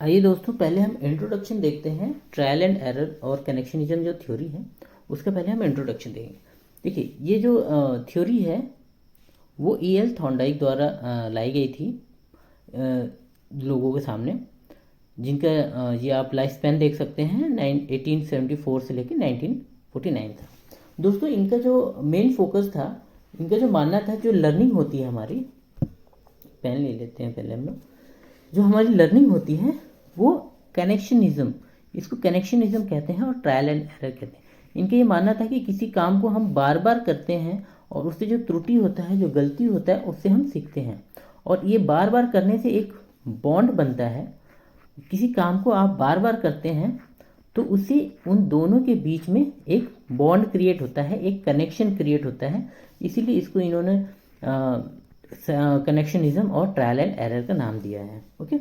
आइए दोस्तों, पहले हम इंट्रोडक्शन देखते हैं। ट्रायल एंड एरर और कनेक्शनिज्म जो थ्योरी है उसका पहले हम इंट्रोडक्शन देंगे। देखिए, ये जो थ्योरी है वो E.L. थॉर्नडाइक द्वारा लाई गई थी लोगों के सामने, जिनका ये आप लाइफ स्पैन देख सकते हैं 1874 से लेकर 1949 था। दोस्तों, इनका जो मेन फोकस था, इनका जो मानना था, जो लर्निंग होती है हमारी, पेन ले लेते हैं पहले हम लोग, जो हमारी लर्निंग होती है वो कनेक्शनिज्म, इसको कनेक्शनिज्म कहते हैं और ट्रायल एंड एरर कहते हैं। इनका ये मानना था कि किसी काम को हम बार बार करते हैं और उससे जो त्रुटि होता है, जो गलती होता है, उससे हम सीखते हैं और ये बार बार करने से एक बॉन्ड बनता है। किसी काम को आप बार बार करते हैं तो उससे उन दोनों के बीच में एक बॉन्ड क्रिएट होता है, एक कनेक्शन क्रिएट होता है। इसीलिए इसको इन्होंने कनेक्शनिज्म और ट्रायल एंड एरर का नाम दिया है। ओके,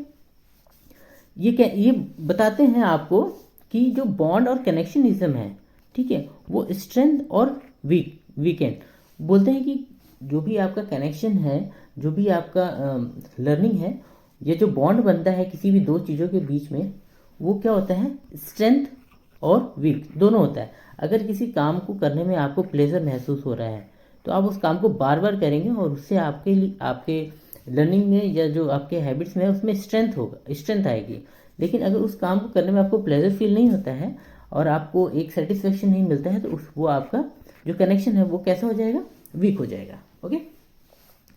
ये बताते हैं आपको कि जो बॉन्ड और कनेक्शनिज्म है, ठीक है, वो स्ट्रेंथ और वीकेंड बोलते हैं कि जो भी आपका कनेक्शन है, जो भी आपका लर्निंग है, ये जो बॉन्ड बनता है किसी भी दो चीज़ों के बीच में, वो क्या होता है, स्ट्रेंथ और वीक दोनों होता है। अगर किसी काम को करने में आपको प्लेजर महसूस हो रहा है तो आप उस काम को बार बार करेंगे और उससे आपके लिए, आपके लर्निंग में या जो आपके हैबिट्स में है उसमें स्ट्रेंथ आएगी। लेकिन अगर उस काम को करने में आपको प्लेजर फील नहीं होता है और आपको एक सेटिस्फेक्शन नहीं मिलता है तो वो आपका जो कनेक्शन है वो कैसा हो जाएगा, वीक हो जाएगा। ओके,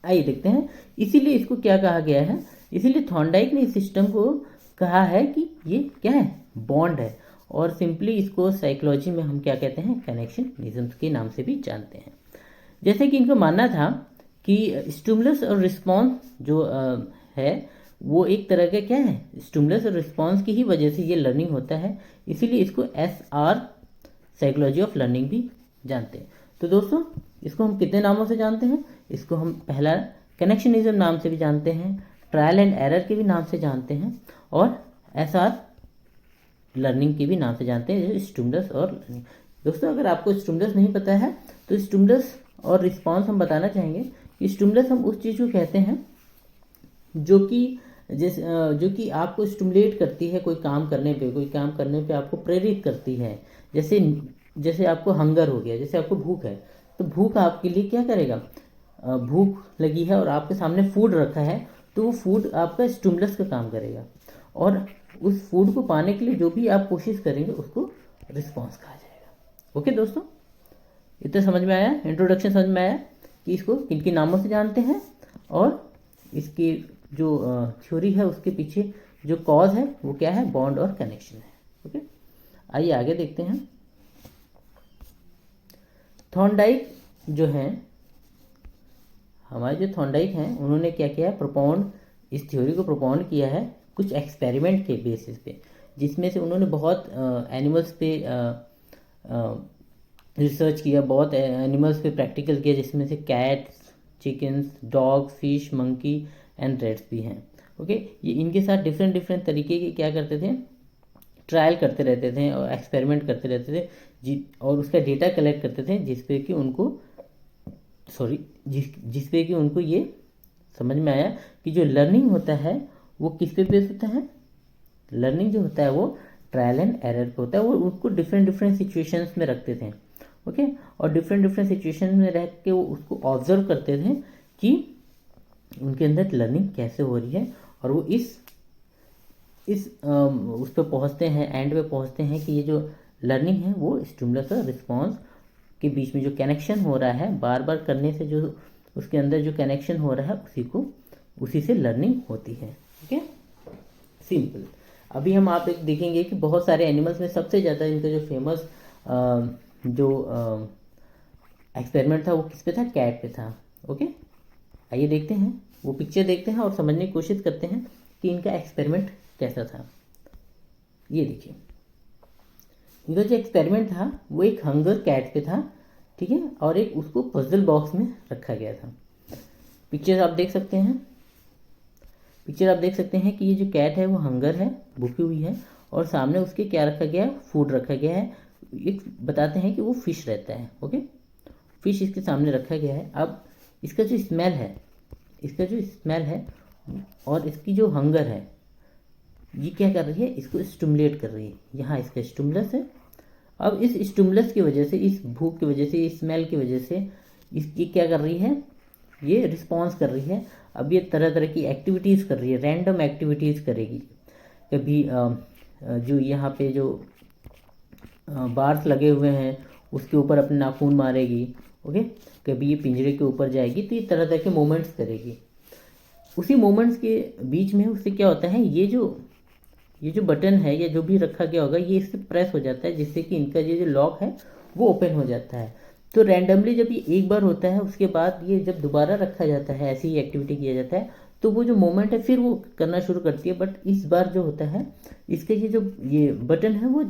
आइए देखते हैं। इसीलिए इसको क्या कहा गया है, इसीलिए थॉर्नडाइक ने इस सिस्टम को कहा है कि ये क्या है, बॉन्ड है, और सिंपली इसको साइकोलॉजी में हम क्या कहते हैं, कनेक्शनिज्म के नाम से भी जानते हैं। जैसे कि इनको मानना था कि स्टिमुलस और रिस्पॉन्स जो है वो एक तरह का क्या है, स्टिमुलस और रिस्पॉन्स की ही वजह से ये लर्निंग होता है। इसीलिए इसको SR साइकोलॉजी ऑफ लर्निंग भी जानते हैं। तो दोस्तों, इसको हम कितने नामों से जानते हैं, इसको हम पहला कनेक्शनिज्म नाम से भी जानते हैं, ट्रायल एंड एरर के भी नाम से जानते हैं और SR लर्निंग के भी नाम से जानते हैं, स्टिमुलस और लर्निंग। दोस्तों, अगर आपको स्टिमुलस नहीं पता है तो स्टिमुलस और रिस्पॉन्स हम बताना चाहेंगे कि स्टिमुलस हम उस चीज़ को कहते हैं जो कि आपको स्टिमुलेट करती है, कोई काम करने पे आपको प्रेरित करती है। जैसे आपको हंगर हो गया, जैसे आपको भूख है, तो भूख आपके लिए क्या करेगा, भूख लगी है और आपके सामने फूड रखा है तो वो फूड आपका स्टिमुलस का काम करेगा और उस फूड को पाने के लिए जो भी आप कोशिश करेंगे उसको रिस्पॉन्स कहा जाएगा। ओके दोस्तों, इतना समझ में आया, इंट्रोडक्शन समझ में आया कि इसको किन किन नामों से जानते हैं और इसकी जो थ्योरी है उसके पीछे जो कॉज है वो क्या है, बॉन्ड और कनेक्शन है। ओके, आइए आगे देखते हैं। थॉर्नडाइक जो है, हमारे जो थॉर्नडाइक हैं, उन्होंने क्या किया है, इस थ्योरी को प्रोपाउंड किया है कुछ एक्सपेरिमेंट के बेसिस पे, जिसमें से उन्होंने बहुत एनिमल्स पे रिसर्च किया, बहुत एनिमल्स पे प्रैक्टिकल किया, जिसमें से cats, chickens, dog, fish, monkey and rates भी हैं। ओके, ये इनके साथ डिफरेंट डिफरेंट तरीके के क्या करते थे, ट्रायल करते रहते थे और एक्सपेरिमेंट करते रहते थे और उसका डेटा कलेक्ट करते थे, जिसपे कि उनको ये समझ में आया कि जो लर्निंग होता है वो किस पे बेस होता है, लर्निंग जो होता है वो ट्रायल एंड एरर पे होता है। वो उसको डिफरेंट डिफरेंट सिचुएशंस में रखते थे। ओके, और डिफरेंट डिफरेंट सिचुएशन में रह के वो उसको ऑब्जर्व करते थे कि उनके अंदर लर्निंग कैसे हो रही है और वो उस पर पहुँचते हैं, एंड पे पहुँचते हैं कि ये जो लर्निंग है वो स्टिमुलस और रिस्पॉन्स के बीच में जो कनेक्शन हो रहा है, बार बार करने से जो उसके अंदर जो कनेक्शन हो रहा है उसी से लर्निंग होती है। ठीक है, सिंपल। अभी हम आप एक देखेंगे कि बहुत सारे एनिमल्स में सबसे ज़्यादा इनका जो फेमस जो एक्सपेरिमेंट था वो किस पे था, कैट पे था। ओके, आइए देखते हैं, वो पिक्चर देखते हैं और समझने की कोशिश करते हैं कि इनका एक्सपेरिमेंट कैसा था। ये देखिए, इनका जो एक्सपेरिमेंट था वो एक हंगर कैट पे था, ठीक है, और एक उसको पजल बॉक्स में रखा गया था। पिक्चर आप देख सकते हैं कि ये जो कैट है वो हंगर है, भूखी हुई है, और सामने उसके क्या रखा गया है, फूड रखा गया है। एक बताते हैं कि वो फिश रहता है। ओके, फिश इसके सामने रखा गया है। अब इसका जो स्मेल है और इसकी जो हंगर है, ये क्या कर रही है, इसको स्टिमुलेट कर रही है। यहाँ इसका स्टिमुलस है। अब इस स्टिमुलस की वजह से, इस भूख की वजह से, इस स्मेल की वजह से इसकी क्या कर रही है, ये रिस्पॉन्स कर रही है। अब ये तरह तरह की एक्टिविटीज़ कर रही है, रैंडम एक्टिविटीज़ करेगी। कभी जो यहाँ पे जो बार्स लगे हुए हैं उसके ऊपर अपने नाखून मारेगी, ओके। कभी ये पिंजरे के ऊपर जाएगी, तो ये तरह तरह के मोमेंट्स करेगी। उसी मोमेंट्स के बीच में उससे क्या होता है, ये जो बटन है या जो भी रखा गया होगा, ये इससे प्रेस हो जाता है, जिससे कि इनका ये जो लॉक है वो ओपन हो जाता है। तो रैंडमली जब ये एक बार होता है, उसके बाद ये जब दोबारा रखा जाता है, ऐसी ही एक्टिविटी किया जाता है, तो वो जो मोमेंट है फिर वो करना शुरू करती है। बट इस बार जो होता है, इसके ये बटन है वो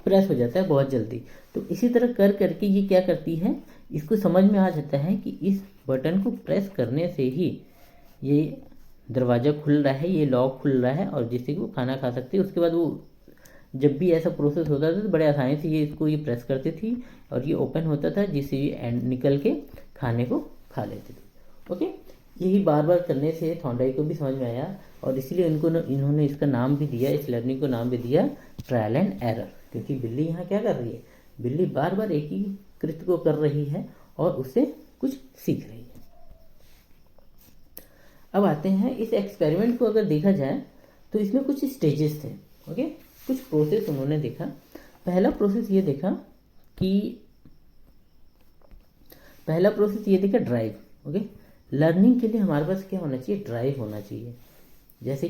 प्रेस हो जाता है बहुत जल्दी। तो इसी तरह कर करके ये क्या करती है, इसको समझ में आ जाता है कि इस बटन को प्रेस करने से ही ये दरवाज़ा खुल रहा है, ये लॉक खुल रहा है, और जिससे कि वो खाना खा सकती है। उसके बाद वो जब भी ऐसा प्रोसेस होता था तो बड़े आसानी से ये प्रेस करती थी और ये ओपन होता था, जिससे ये निकल के खाने को खा लेती थी, ओके। यही बार बार करने से थॉर्नडाइक को भी समझ में आया, और इसीलिए इन्होंने इसका नाम भी दिया, इस लर्निंग को नाम भी दिया ट्रायल एंड एरर। क्योंकि बिल्ली यहाँ क्या कर रही है, बिल्ली बार बार एक ही कृत्य को कर रही है और उससे कुछ सीख रही है। अब आते हैं इस एक्सपेरिमेंट को अगर देखा जाए तो इसमें कुछ स्टेजेस थे, ओके। कुछ प्रोसेस उन्होंने देखा। पहला प्रोसेस ये देखा ड्राइव, ओके। लर्निंग के लिए हमारे पास क्या होना चाहिए, ड्राइव होना चाहिए। जैसे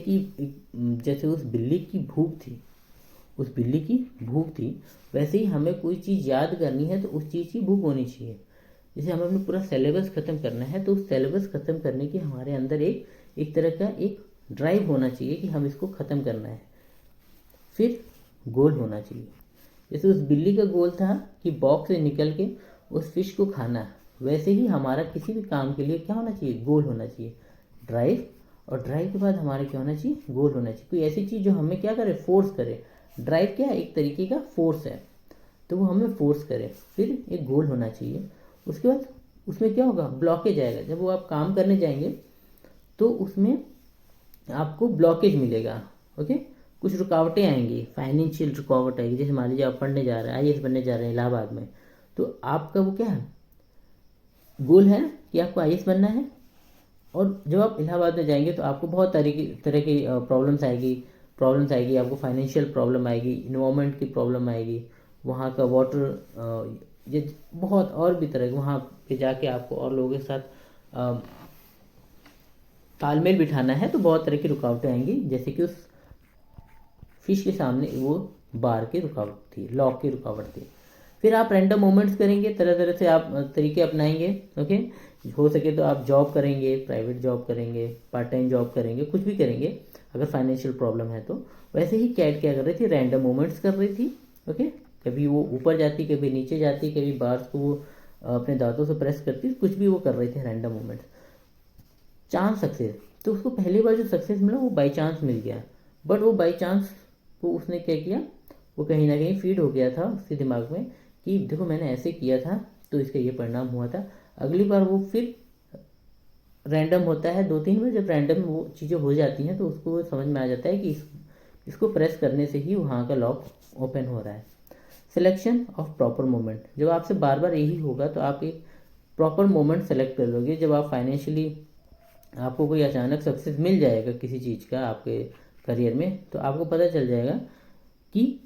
उस बिल्ली की भूख थी, वैसे ही हमें कोई चीज़ याद करनी है तो उस चीज़ की भूख होनी चाहिए। जैसे हमें अपना पूरा सिलेबस ख़त्म करना है, तो उस सिलेबस ख़त्म करने के हमारे अंदर एक तरह का एक ड्राइव होना चाहिए कि हम इसको ख़त्म करना है। फिर गोल होना चाहिए। जैसे उस बिल्ली का गोल था कि बॉक्स से निकल के उस फिश को खाना, वैसे ही हमारा किसी भी काम के लिए क्या होना चाहिए, गोल होना चाहिए, ड्राइव। और ड्राइव के बाद हमारे क्या होना चाहिए, गोल होना चाहिए। कोई ऐसी चीज़ जो हमें क्या करे, फोर्स करे। ड्राइव क्या है, एक तरीके का फोर्स है, तो वो हमें फोर्स करे। फिर एक गोल होना चाहिए। उसके बाद उसमें क्या होगा, ब्लॉकेज आएगा। जब वो आप काम करने जाएंगे तो उसमें आपको ब्लॉकेज मिलेगा, ओके। कुछ रुकावटें आएंगी, फाइनेंशियल रुकावट आएगी। जैसे मान लीजिए आप पढ़ने जा रहे हैं, IAS बनने जा रहे हैं इलाहाबाद में, तो आपका वो क्या है, गोल है कि आपको IAS बनना है। और जब आप इलाहाबाद में जाएंगे तो आपको बहुत तरह की प्रॉब्लम्स आएगी। आपको फाइनेंशियल प्रॉब्लम आएगी, इन्वायरमेंट की प्रॉब्लम आएगी, वहाँ का वाटर, ये बहुत और भी तरह के, वहाँ पे जाके आपको और लोगों के साथ तालमेल बिठाना है, तो बहुत तरह की रुकावटें आएंगी। जैसे कि उस फिश के सामने वो बार की रुकावट थी, लॉक की रुकावट थी। फिर आप रैंडम मोमेंट्स करेंगे, तरह तरह से आप तरीके अपनाएंगे, ओके। हो सके तो आप जॉब करेंगे, प्राइवेट जॉब करेंगे, पार्ट टाइम जॉब करेंगे, कुछ भी करेंगे अगर फाइनेंशियल प्रॉब्लम है तो। वैसे ही कैट क्या कर रही थी, रैंडम मोमेंट्स कर रही थी, ओके। कभी वो ऊपर जाती, कभी नीचे जाती, कभी बार्स को वो अपने दांतों से प्रेस करती, कुछ भी वो कर रही थी, रैंडम मोमेंट्स। चांस सक्सेस, तो उसको पहली बार जो सक्सेस मिला वो बाई चांस मिल गया। बट वो बाई चांस को उसने क्या किया, वो कहीं ना कहीं फीड हो गया था उसके दिमाग में कि देखो मैंने ऐसे किया था तो इसका ये परिणाम हुआ था। अगली बार वो फिर रैंडम होता है, 2-3 बार जब रैंडम वो चीज़ें हो जाती हैं तो उसको समझ में आ जाता है कि इसको प्रेस करने से ही वहाँ का लॉक ओपन हो रहा है। सिलेक्शन ऑफ प्रॉपर मोमेंट, जब आपसे बार बार यही होगा तो आप एक प्रॉपर मोमेंट सेलेक्ट कर लोगे। जब आप फाइनेंशियली आपको कोई अचानक सक्सेस मिल जाएगा किसी चीज़ का आपके करियर में, तो आपको पता चल जाएगा कि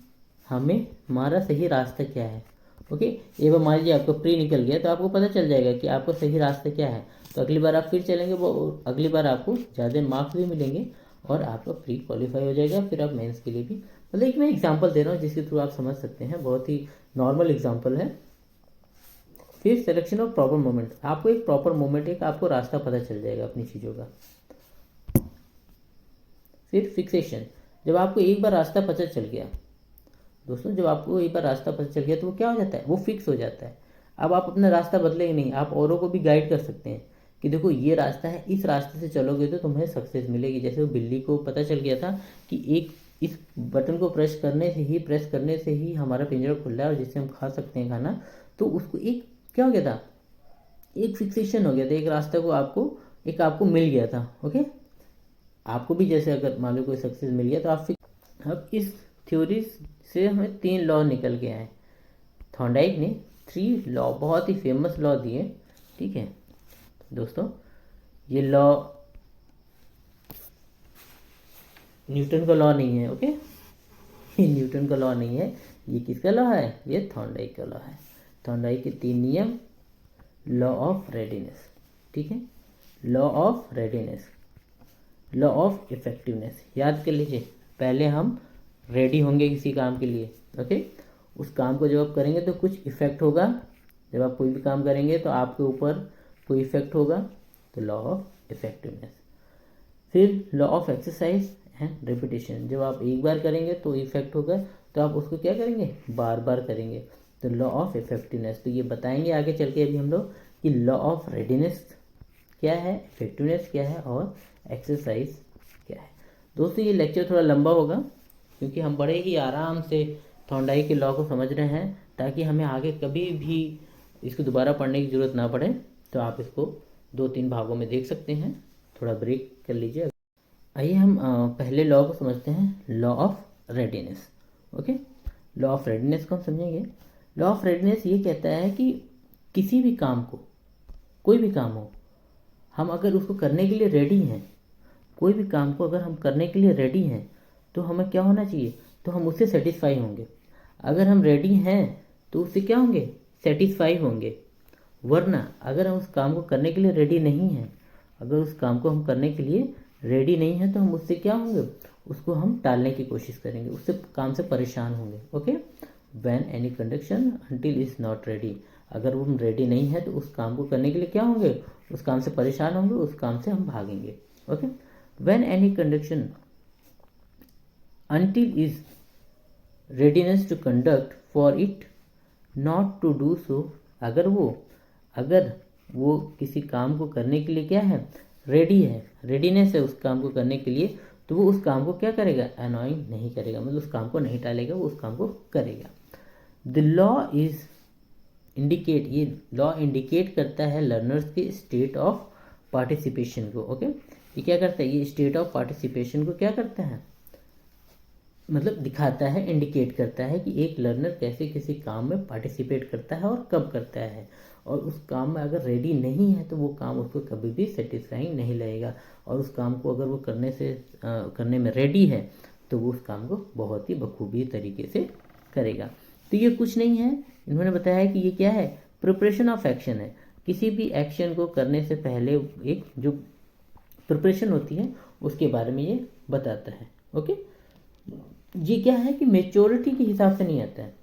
हमारा सही रास्ता क्या है, ओके। एक बार मान लीजिए आपको प्री निकल गया तो आपको पता चल जाएगा कि आपको सही रास्ता क्या है। तो अगली बार आप फिर चलेंगे, वो अगली बार आपको ज़्यादा मार्क्स भी मिलेंगे और आपका प्री क्वालिफाई हो जाएगा। फिर आप मेंस के लिए भी, मतलब एक मैं एग्जांपल दे रहा हूँ जिसके थ्रू आप समझ सकते हैं, बहुत ही नॉर्मल एग्जांपल है। फिर सिलेक्शन ऑफ प्रॉपर मोमेंट, आपको एक प्रॉपर मोमेंट, एक आपको रास्ता पता चल जाएगा अपनी चीज़ों का। फिर फिक्सेशन, जब आपको एक बार रास्ता पता चल गया दोस्तों, जब आपको एक बार रास्ता पता चल गया तो वो क्या हो जाता है, वो फिक्स हो जाता है। अब आप अपना रास्ता बदलेंगे नहीं, आप औरों को भी गाइड कर सकते हैं कि देखो ये रास्ता है, इस रास्ते से चलोगे तो तुम्हें सक्सेस मिलेगी। जैसे वो बिल्ली को पता चल गया था कि इस बटन को प्रेस करने से ही हमारा पिंजरा खुल रहा है और जिससे हम खा सकते हैं खाना। तो उसको एक क्या हो गया था, एक फिक्सेशन हो गया था, एक रास्ते को आपको मिल गया था, ओके। आपको भी जैसे अगर मान लो कोई सक्सेस मिल गया तो आप फिर अब इस थ्योरी से हमें 3 लॉ निकल के आए। थॉर्नडाइक ने 3 लॉ, बहुत ही फेमस लॉ दिए, ठीक है दोस्तों। ये लॉ न्यूटन का लॉ नहीं है, ओके, ये न्यूटन का लॉ नहीं है, ये किसका लॉ है, ये थॉर्नडाइक का लॉ है। थॉर्नडाइक के 3 नियम, लॉ ऑफ रेडीनेस, ठीक है, law of readiness, law of effectiveness. याद कर लीजिए, पहले हम रेडी होंगे किसी काम के लिए, ओके, उस काम को जब आप करेंगे तो कुछ इफेक्ट होगा। जब आप कोई भी काम करेंगे तो आपके ऊपर कोई इफेक्ट होगा, तो लॉ ऑफ इफेक्टिवनेस। फिर law of exercise and repetition, जब आप एक बार करेंगे तो इफेक्ट होगा, तो आप उसको क्या करेंगे, बार बार करेंगे, तो लॉ ऑफ इफेक्टिवनेस। तो ये बताएंगे आगे चल के अभी हम लोग कि लॉ ऑफ रेडीनेस क्या है, इफेक्टिवनेस क्या है और एक्सरसाइज क्या है। दोस्तों ये लेक्चर थोड़ा लंबा होगा क्योंकि हम बड़े ही आराम से थॉर्नडाइक के लॉ को समझ रहे हैं, ताकि हमें आगे कभी भी इसको दोबारा पढ़ने की ज़रूरत ना पड़े। तो आप इसको 2-3 भागों में देख सकते हैं, थोड़ा ब्रेक कर लीजिए। आइए हम पहले लॉ को समझते हैं, law of readiness, okay. Law of readiness को हम समझेंगे। लॉ ऑफ रेडीनेस ये कहता है कि किसी भी काम को, कोई भी काम हो, हम अगर उसको करने के लिए रेडी हैं, कोई भी काम को अगर हम करने के लिए रेडी हैं तो हमें क्या होना चाहिए, तो हम उससे सेटिस्फाई होंगे। अगर हम रेडी हैं तो उससे क्या होंगे, सेटिस्फाई होंगे। वरना अगर हम उस काम को करने के लिए रेडी नहीं हैं, अगर उस काम को हम करने के लिए रेडी नहीं हैं तो हम उससे क्या होंगे, उसको हम टालने की कोशिश करेंगे, उससे काम से परेशान होंगे, okay. When any condition until is not ready, अगर वो हम रेडी नहीं है तो उस काम को करने के लिए क्या होंगे, उस काम से परेशान होंगे, उस काम से हम भागेंगे, okay. When any condition until is readiness to conduct for it not to do so, अगर वो किसी काम को करने के लिए क्या है, रेडी है, रेडीनेस है उस काम को करने के लिए, तो वो उस काम को क्या करेगा, अनॉइंग नहीं करेगा, मतलब उस काम को नहीं टालेगा, वो उस काम को करेगा। द लॉ इज इंडिकेट, ये लॉ इंडिकेट करता है लर्नर्स के स्टेट ऑफ पार्टिसिपेशन को, ओके। ये क्या करता है, ये स्टेट ऑफ पार्टिसिपेशन को क्या करता है, मतलब दिखाता है, इंडिकेट करता है कि एक लर्नर कैसे किसी काम में पार्टिसिपेट करता है और कब करता है। और उस काम में अगर रेडी नहीं है तो वो काम उसको कभी भी सेटिस्फाइंग नहीं लगेगा, और उस काम को अगर वो करने में रेडी है तो वो उस काम को बहुत ही बखूबी तरीके से करेगा। तो ये कुछ नहीं है, इन्होंने बताया है कि ये क्या है, प्रिपरेशन ऑफ एक्शन है। किसी भी एक्शन को करने से पहले एक जो प्रिपरेशन होती है उसके बारे में ये बताता है, ओके। ये क्या है कि मेच्योरिटी के हिसाब से नहीं आता है।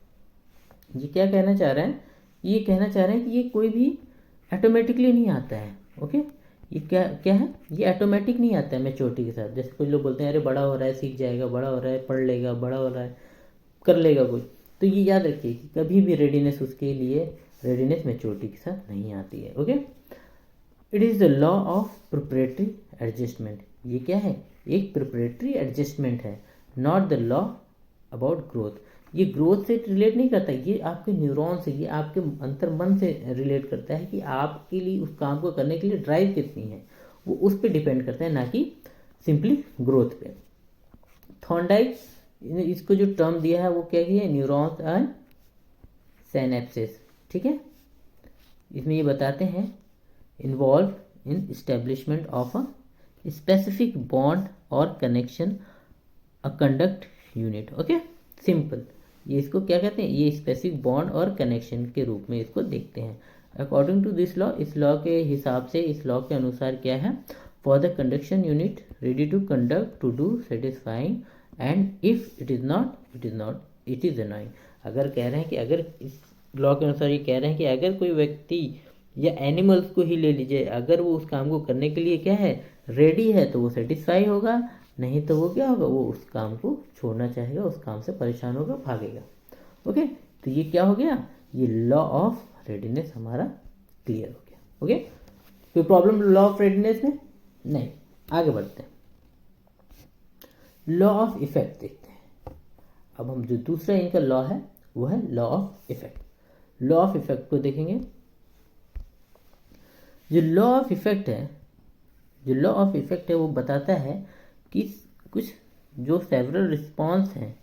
ये क्या कहना चाह रहे हैं, ये कहना चाह रहे हैं कि ये कोई भी ऑटोमेटिकली नहीं आता है, ओके। ये क्या क्या है, ये ऑटोमेटिक नहीं आता है मेच्योरिटी के साथ। जैसे कुछ लोग बोलते हैं अरे बड़ा हो रहा है सीख जाएगा, बड़ा हो रहा है पढ़ लेगा, बड़ा हो रहा है कर लेगा कुछ। तो ये याद रखिए कि कभी भी रेडीनेस उसके लिए, रेडीनेस मेच्योरिटी के साथ नहीं आती है, okay. It is the law of preparatory adjustment. ये क्या है, एक प्रिपरेटरी एडजस्टमेंट है, not the law about growth. ये ग्रोथ से रिलेट नहीं करता, ये आपके न्यूरॉन से, ये आपके अंतर मन से रिलेट करता है कि आपके लिए उस काम को करने के लिए ड्राइव कितनी है, वो उस पर डिपेंड करता है, ना कि सिंपली ग्रोथ पे। थॉर्नडाइक इसको जो टर्म दिया है वो क्या है, न्यूरॉन्स एंड सिनेप्सिस, ठीक है। इसमें ये बताते हैं involve in establishment of a specific bond और कनेक्शन अ कंडक्ट यूनिट, ओके, सिंपल। ये इसको क्या कहते हैं, ये स्पेसिफिक बॉन्ड और कनेक्शन के रूप में इसको देखते हैं। अकॉर्डिंग टू दिस लॉ, इस लॉ के हिसाब से, इस लॉ के अनुसार क्या है, for the conduction unit ready to conduct to do satisfying and if it is not it is annoying. अगर कह रहे हैं कि अगर इस लॉ के अनुसार ये कह रहे हैं कि अगर कोई व्यक्ति या एनिमल्स को ही ले लीजिए, अगर वो उस काम को करने के लिए क्या है, रेडी है, तो वो सेटिस्फाई होगा, नहीं तो वो क्या होगा, वो उस काम को छोड़ना चाहेगा, उस काम से परेशान होगा, भागेगा, ओके। तो ये क्या हो गया, ये लॉ ऑफ रेडीनेस हमारा क्लियर हो गया, ओके। कोई प्रॉब्लम लॉ ऑफ रेडीनेस में नहीं। आगे बढ़ते हैं, लॉ ऑफ इफेक्ट देखते हैं। अब हम जो दूसरा इनका लॉ है वो है law of effect. Law of effect को देखेंगे। जो लॉ ऑफ इफेक्ट है, जो लॉ ऑफ इफेक्ट है वो बताता है कि कुछ जो सेवरल रिस्पॉन्स हैं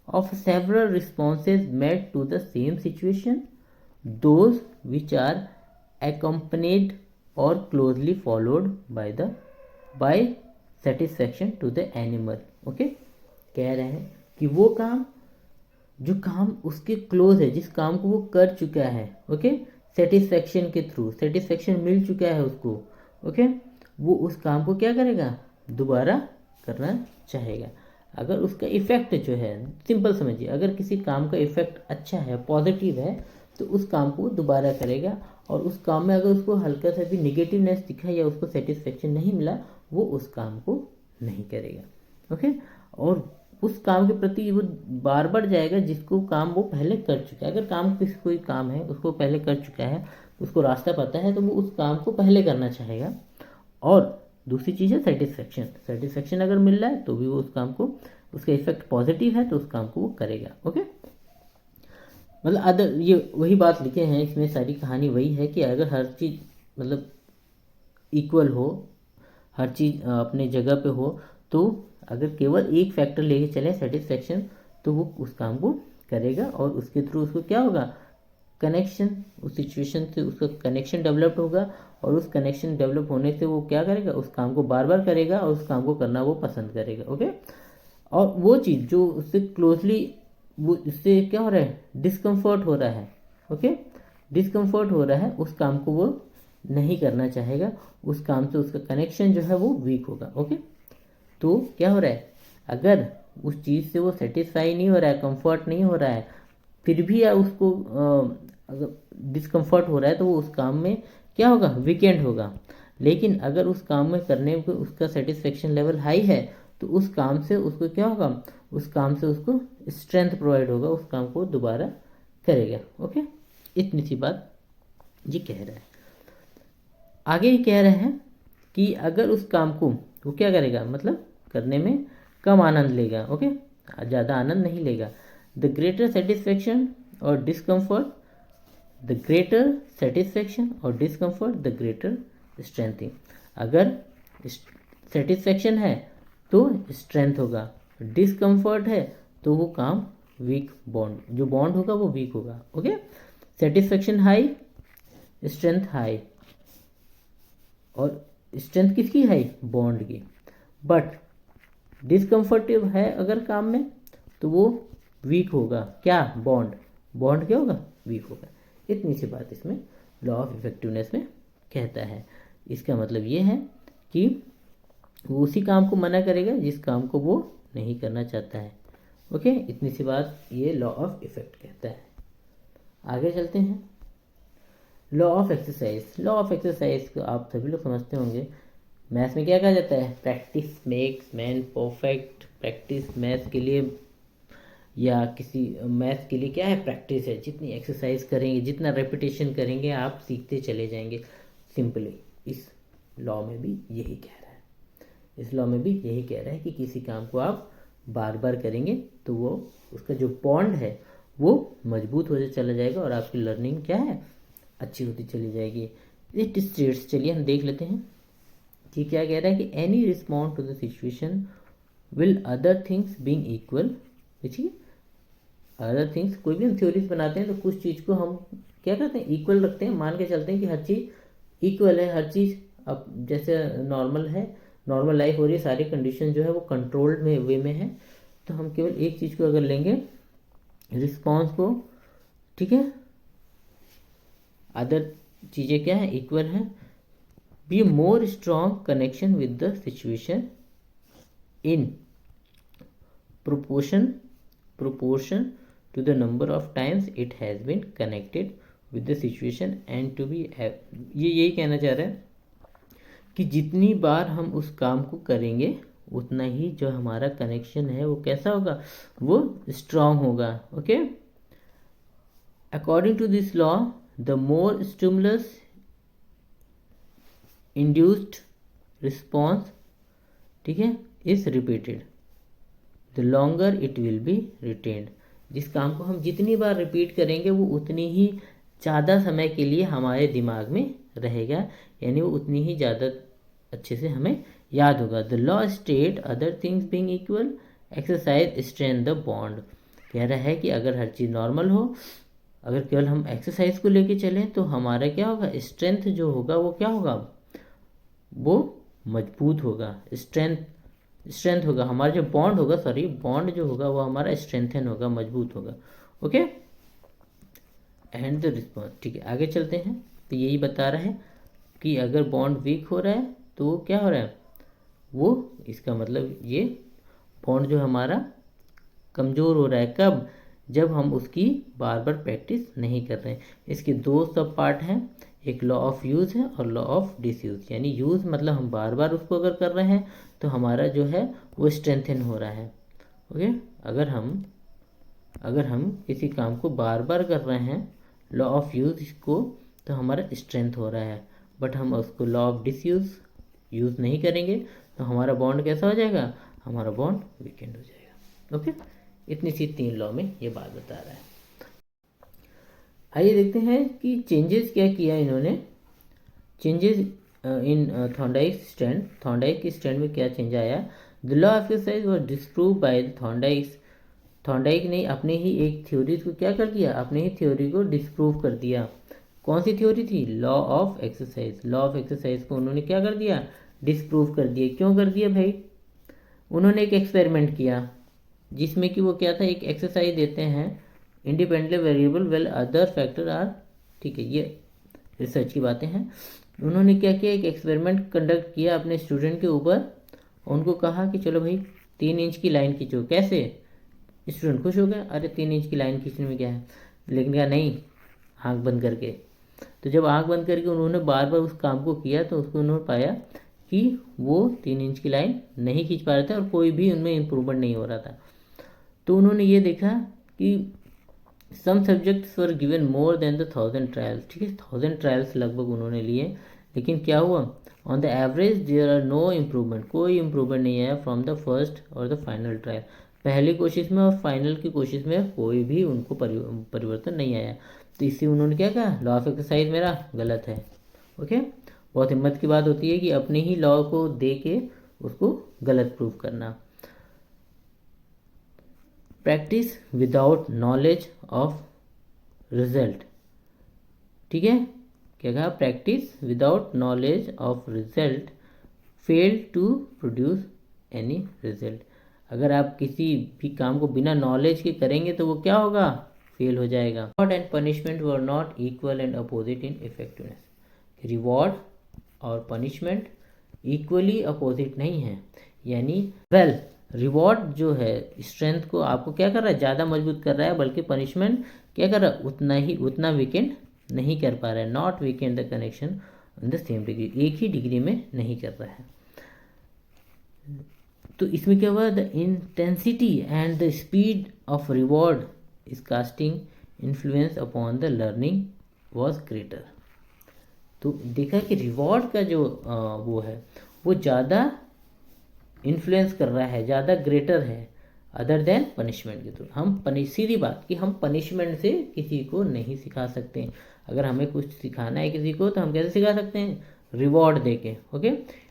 of several responses made to the same situation, those which are accompanied or closely followed by satisfaction to the animal. Okay, कह रहे हैं कि वो काम जो काम उसके क्लोज है, जिस काम को वो कर चुका है, ओके, सेटिस्फैक्शन के थ्रू, सेटिस्फैक्शन मिल चुका है उसको, ओके, वो उस काम को क्या करेगा, दोबारा करना चाहेगा। अगर उसका इफेक्ट जो है, सिंपल समझिए, अगर किसी काम का इफेक्ट अच्छा है, पॉजिटिव है, तो उस काम को दोबारा करेगा, और उस काम में अगर उसको हल्का सा भी निगेटिवनेस दिखा या उसको सेटिस्फेक्शन नहीं मिला, वो उस काम को नहीं करेगा। ओके, और उस काम के प्रति वो बार बार जाएगा जिसको काम वो पहले कर चुका है। अगर काम कोई काम है उसको पहले कर चुका है, उसको रास्ता पता है, तो वो उस काम को पहले करना चाहेगा। और दूसरी चीज़ है सेटिस्फेक्शन, सेटिस्फेक्शन अगर मिल रहा है तो भी वो उस काम को, उसका इफेक्ट पॉजिटिव है तो उस काम को वो करेगा। ओके, मतलब अदर, ये वही बात लिखे हैं इसमें, सारी कहानी वही है कि अगर हर चीज़ मतलब इक्वल हो, हर चीज़ अपने जगह पे हो, तो अगर केवल एक फैक्टर लेके चले सेटिस्फेक्शन, तो वो उस काम को करेगा, और उसके थ्रू उसको क्या होगा, कनेक्शन, उस सिचुएशन से उसका कनेक्शन डेवलप होगा, और उस कनेक्शन डेवलप होने से वो क्या करेगा, उस काम को बार बार करेगा, और उस काम को करना वो पसंद करेगा। ओके, और वो चीज़ जो उससे क्लोजली, वो इससे क्या हो रहा है, डिस्कम्फर्ट हो रहा है, ओके, डिस्कम्फर्ट हो रहा है, उस काम को वो नहीं करना चाहेगा, उस काम से उसका कनेक्शन जो है वो वीक होगा। ओके, तो क्या हो रहा है, अगर उस चीज़ से वो सेटिस्फाई नहीं हो रहा है, कंफर्ट नहीं हो रहा है, फिर भी उसको अगर डिस्कम्फर्ट हो रहा है, तो वो उस काम में क्या होगा, वीकेंड होगा। लेकिन अगर उस काम में करने में उसका सेटिस्फेक्शन लेवल हाई है, तो उस काम से उसको क्या होगा, उस काम से उसको स्ट्रेंथ प्रोवाइड होगा, उस काम को दोबारा करेगा। ओके, इतनी सी बात ये कह रहा है। आगे ये कह रहे हैं कि अगर उस काम को वो क्या करेगा, मतलब करने में कम आनंद लेगा, ओके, ज़्यादा आनंद नहीं लेगा। द ग्रेटर सेटिस्फेक्शन और डिस्कम्फर्ट, द ग्रेटर सेटिस्फेक्शन और डिस्कम्फर्ट, द ग्रेटर स्ट्रेंथिंग। अगर सेटिस्फेक्शन है तो स्ट्रेंथ होगा, डिस्कम्फर्ट है तो वो काम वीक, बॉन्ड जो बॉन्ड होगा वो वीक होगा। Okay, satisfaction high, strength high, और स्ट्रेंथ किसकी हाई, बॉन्ड की। बट डिस्कम्फर्टिव है अगर काम में, तो वो वीक होगा, क्या, बॉन्ड, बॉन्ड क्या होगा, वीक होगा। इतनी सी बात इसमें लॉ ऑफ इफेक्टिवनेस में कहता है। इसका मतलब ये है कि वो उसी काम को मना करेगा जिस काम को वो नहीं करना चाहता है। ओके, इतनी सी बात ये लॉ ऑफ इफेक्ट कहता है। आगे चलते हैं, law of exercise. Law of exercise को आप सभी लोग समझते होंगे, मैथ्स में क्या कहा जाता है, practice makes man perfect. Practice maths के लिए या किसी मैथ्स के लिए क्या है, प्रैक्टिस है। जितनी एक्सरसाइज करेंगे, जितना रेपिटेशन करेंगे, आप सीखते चले जाएंगे। सिंपली इस लॉ में भी यही कह रहा है, इस लॉ में भी यही कह रहा है कि किसी काम को आप बार बार करेंगे तो वो उसका जो बॉन्ड है वो मजबूत होते चला जाएगा, और आपकी लर्निंग क्या है, अच्छी होती चली जाएगी। इट स्टेट्स, चलिए हम देख लेते हैं कि क्या कह रहा है कि any respond to the situation will other things being equal. देखिए, अदर थिंग्स, कोई भी हम थ्योरीज बनाते हैं तो कुछ चीज़ को हम क्या करते हैं, इक्वल रखते हैं, मान के चलते हैं कि हर चीज़ इक्वल है, हर चीज़ अब जैसे नॉर्मल है, नॉर्मल लाइफ हो रही है, सारी कंडीशन जो है वो कंट्रोल्ड में वे में है, तो हम केवल एक चीज़ को अगर लेंगे, रिस्पॉन्स को, ठीक है, अदर चीज़ें क्या है, इक्वल है। Be more strong connection with the situation in proportion to the number of times it has been connected with the situation and to be, ये यही कहना चाह रहा है कि जितनी बार हम उस काम को करेंगे उतना ही जो हमारा कनेक्शन है वो कैसा होगा, वो स्ट्रांग होगा। Okay, according to this law, the more stimulus induced response, ठीक है, is repeated, the longer it will be retained. जिस काम को हम जितनी बार रिपीट करेंगे वो उतनी ही ज़्यादा समय के लिए हमारे दिमाग में रहेगा, यानी वो उतनी ही ज़्यादा अच्छे से हमें याद होगा। The law state other things being equal exercise strength the bond. कह रहा है कि अगर हर चीज़ नॉर्मल हो, अगर केवल हम एक्सरसाइज को लेके चलें तो हमारा क्या होगा, स्ट्रेंथ जो होगा वो क्या होगा, वो मजबूत होगा। स्ट्रेंथ होगा हमारा, जो बॉन्ड होगा, सॉरी बॉन्ड जो होगा वो हमारा स्ट्रेंथन होगा, मजबूत होगा। Okay, and the response. ठीक है, आगे चलते हैं। तो यही बता रहा है कि अगर बॉन्ड वीक हो रहा है तो वो क्या हो रहा है, वो इसका मतलब ये बॉन्ड जो हमारा कमज़ोर हो रहा है। कब, जब हम उसकी बार बार प्रैक्टिस नहीं कर रहे हैं। इसके दो सब पार्ट हैं, एक लॉ ऑफ यूज़ है और लॉ ऑफ डिसयूज़। यानी यूज़ मतलब हम बार बार उसको अगर कर रहे हैं तो हमारा जो है वो स्ट्रेंथन हो रहा है। ओके, अगर हम किसी काम को बार बार कर रहे हैं लॉ ऑफ यूज़ को, तो हमारा स्ट्रेंथ हो रहा है। बट हम उसको लॉ ऑफ डिसयूज़ यूज़ नहीं करेंगे तो हमारा बॉन्ड कैसा हो जाएगा, हमारा बॉन्ड वीकेंड हो जाएगा। ओके, इतनी सी 3 लॉ में ये बात बता रहा है। आइए देखते हैं कि चेंजेस क्या किया इन्होंने। Changes in Thorndike strand. Thorndike की स्ट्रैंड में क्या चेंज आया। The law of exercise was disprove by Thorndike. Thorndike ने अपने ही एक थ्योरी को क्या कर दिया, अपने ही थ्योरी को डिस्प्रूव कर दिया। कौन सी थ्योरी थी, law of exercise. Law of exercise को उन्होंने क्या कर दिया, डिस्प्रूव कर दिया। क्यों कर दिया भाई, उन्होंने एक एक्सपेरिमेंट किया जिसमें कि वो क्या था, एक एक्सरसाइज देते हैं independently variable well other factor are. ठीक है, ये रिसर्च की बातें हैं। उन्होंने क्या किया, एक एक्सपेरिमेंट कंडक्ट किया अपने स्टूडेंट के ऊपर। उनको कहा कि चलो भाई 3 इंच की लाइन खींचो। कैसे, स्टूडेंट खुश हो गया, अरे 3 इंच की लाइन खींचने में क्या है, लेकिन क्या नहीं, आँख बंद करके। तो जब आँख बंद करके उन्होंने बार बार उस काम को किया तो उसको उन्होंने पाया कि वो 3 इंच की लाइन नहीं खींच पा रहे थे और कोई भी उनमें इम्प्रूवमेंट नहीं हो रहा था। तो उन्होंने ये देखा कि some subjects were given more than the 1000 trials. ठीक है, 1000 ट्रायल्स लगभग उन्होंने लिए, लेकिन क्या हुआ, on the average there are no improvement. कोई इम्प्रूवमेंट नहीं आया फ्रॉम द फर्स्ट और द फाइनल ट्रायल। पहली कोशिश में और फाइनल की कोशिश में कोई भी उनको परिवर्तन नहीं आया। तो इससे उन्होंने क्या कहा, लॉ ऑफ एक्सरसाइज मेरा गलत है। ओके, बहुत हिम्मत की बात होती है कि अपने ही लॉ को दे के उसको गलत प्रूव करना। Practice without knowledge of result. ठीक है, क्या कहा, practice without knowledge of result fail to produce any result. अगर आप किसी भी काम को बिना नॉलेज के करेंगे तो वो क्या होगा, फेल हो जाएगा। Reward and punishment were not equal and opposite in effectiveness. Reward और पनिशमेंट इक्वली अपोजिट नहीं है। यानी रिवॉर्ड जो है स्ट्रेंथ को आपको क्या कर रहा है, ज़्यादा मजबूत कर रहा है, बल्कि पनिशमेंट क्या कर रहा है, उतना वीकेंड नहीं कर पा रहा है। Not Weeknd the connection in the same degree, एक ही डिग्री में नहीं कर रहा है। तो इसमें क्या हुआ, the intensity and the speed of reward is casting influence upon the learning was greater. तो देखा कि रिवॉर्ड का जो वो है वो ज़्यादा इन्फ्लुएंस कर रहा है, ज़्यादा ग्रेटर है अदर देन पनिशमेंट के थ्रू। हम सीधी बात कि हम पनिशमेंट से किसी को नहीं सिखा सकते। अगर हमें कुछ सिखाना है किसी को तो हम कैसे सिखा सकते हैं, रिवॉर्ड दे के। ओके,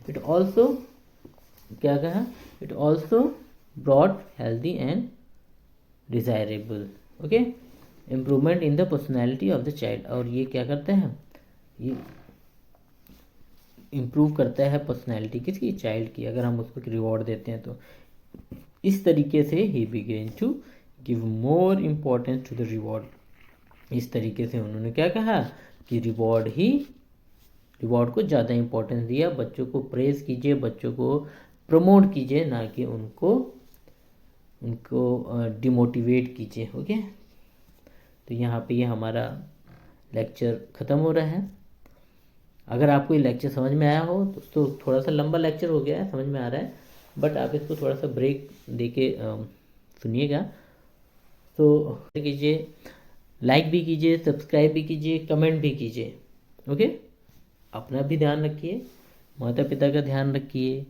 इट ऑल्सो क्या कहा, it also broad healthy and desirable okay improvement in the personality of the child. और ये क्या करते हैं, ये इम्प्रूव करता है पर्सनैलिटी किसकी, चाइल्ड की, अगर हम उसको रिवॉर्ड देते हैं तो। इस तरीके से ही began to give more importance to the reward. इस तरीके से उन्होंने क्या कहा कि रिवॉर्ड को ज़्यादा इम्पोर्टेंस दिया। बच्चों को प्रेज कीजिए, बच्चों को प्रमोट कीजिए, ना कि उनको डिमोटिवेट कीजिए। ओके, तो यहाँ पे ये हमारा लेक्चर ख़त्म हो रहा है। अगर आपको ये लेक्चर समझ में आया हो तो थोड़ा सा लंबा लेक्चर हो गया है, समझ में आ रहा है, बट आप इसको थोड़ा सा ब्रेक दे के सुनिएगा। तो कीजिए, लाइक भी कीजिए, सब्सक्राइब भी कीजिए, कमेंट भी कीजिए। ओके, अपना भी ध्यान रखिए, माता पिता का ध्यान रखिए।